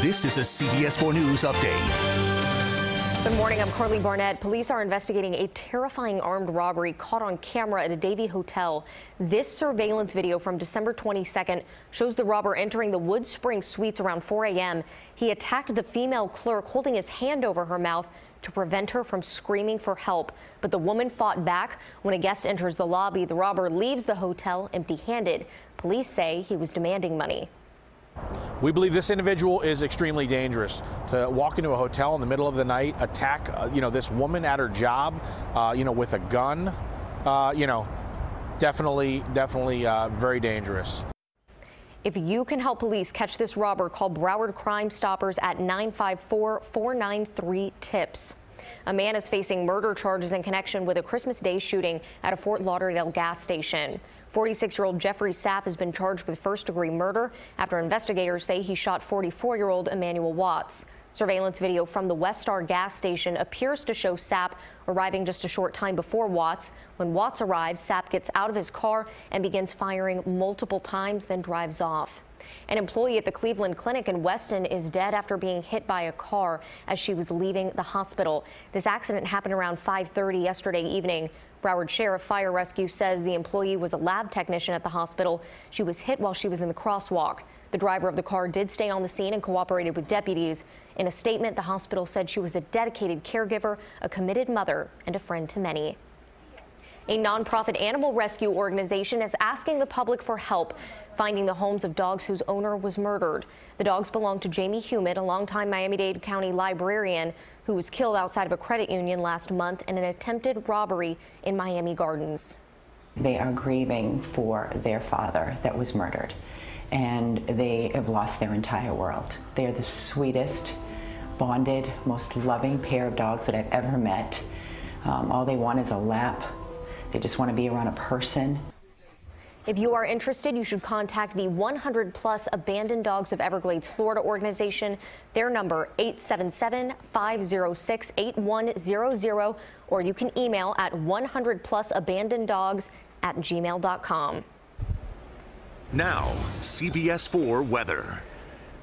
This is a CBS 4 News update. Good morning, I'm Carly Barnett. Police are investigating a terrifying armed robbery caught on camera at a Davie hotel. This surveillance video from December 22nd shows the robber entering the Wood Springs Suites around 4 a.m. He attacked the female clerk, holding his hand over her mouth to prevent her from screaming for help. But the woman fought back. When a guest enters the lobby, the robber leaves the hotel empty-handed. Police say he was demanding money. We believe this individual is extremely dangerous. To walk into a hotel in the middle of the night, attack, this woman at her job, with a gun, definitely very dangerous. If you can help police catch this robber, call Broward Crime Stoppers at 954-493-TIPS. A man is facing murder charges in connection with a Christmas Day shooting at a Fort Lauderdale gas station. 46-year-old Jeffrey Sapp has been charged with first-degree murder after investigators say he shot 44-year-old Emmanuel Watts. Surveillance video from the West Star gas station appears to show Sapp arriving just a short time before Watts. When Watts arrives, Sapp gets out of his car and begins firing multiple times, then drives off. An employee at the Cleveland Clinic in Weston is dead after being hit by a car as she was leaving the hospital. This accident happened around 5:30 yesterday evening. Broward Sheriff Fire Rescue says the employee was a lab technician at the hospital. She was hit while she was in the crosswalk. The driver of the car did stay on the scene and cooperated with deputies. In a statement, the hospital said she was a dedicated caregiver, a committed mother, and a friend to many. A nonprofit animal rescue organization is asking the public for help finding the homes of dogs whose owner was murdered. The dogs belong to Jamie Humid, a longtime Miami-Dade County librarian who was killed outside of a credit union last month in an attempted robbery in Miami Gardens. They are grieving for their father that was murdered, and they have lost their entire world. They are the sweetest, bonded, most loving pair of dogs that I've ever met. All they want is a lap. They just want to be around a person. If you are interested, you should contact the 100+ Abandoned Dogs of Everglades, Florida organization. Their number 877-506-8100, or you can email at 100plusabandoneddogs@gmail.com. Now, CBS 4 weather.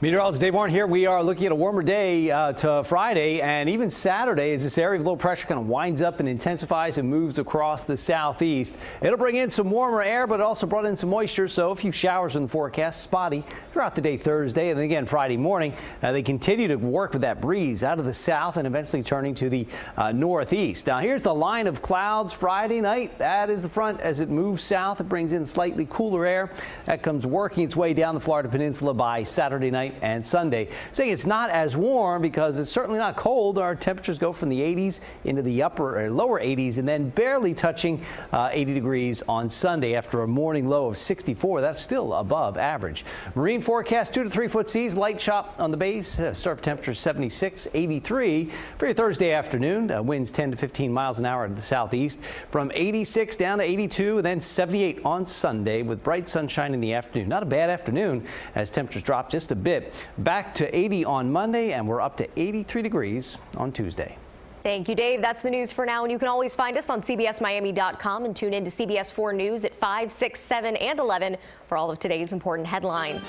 Meteorologist Dave Warren here. We are looking at a warmer day to Friday and even Saturday as this area of low pressure kind of winds up and intensifies and moves across the southeast. It'll bring in some warmer air, but it also brought in some moisture, so a few showers in the forecast, spotty throughout the day Thursday and then again Friday morning. They continue to work with that breeze out of the south and eventually turning to the northeast. Now here's the line of clouds Friday night. That is the front as it moves south. It brings in slightly cooler air that comes working its way down the Florida Peninsula by Saturday night and Sunday. Saying it's not as warm because it's certainly not cold. Our temperatures go from the 80s into the upper or lower 80s and then barely touching 80 degrees on Sunday after a morning low of 64. That's still above average. Marine forecast 2 to 3 foot seas, light chop on the base, surf temperature 76, 83 for your Thursday afternoon. Winds 10 to 15 miles an hour to the southeast, from 86 down to 82 and then 78 on Sunday with bright sunshine in the afternoon. Not a bad afternoon as temperatures drop just a bit. Back to 80 on Monday, and we're up to 83 degrees on Tuesday. Thank you, Dave. That's the news for now, and you can always find us on CBSMiami.com and tune in to CBS 4 News at 5, 6, 7, and 11 for all of today's important headlines.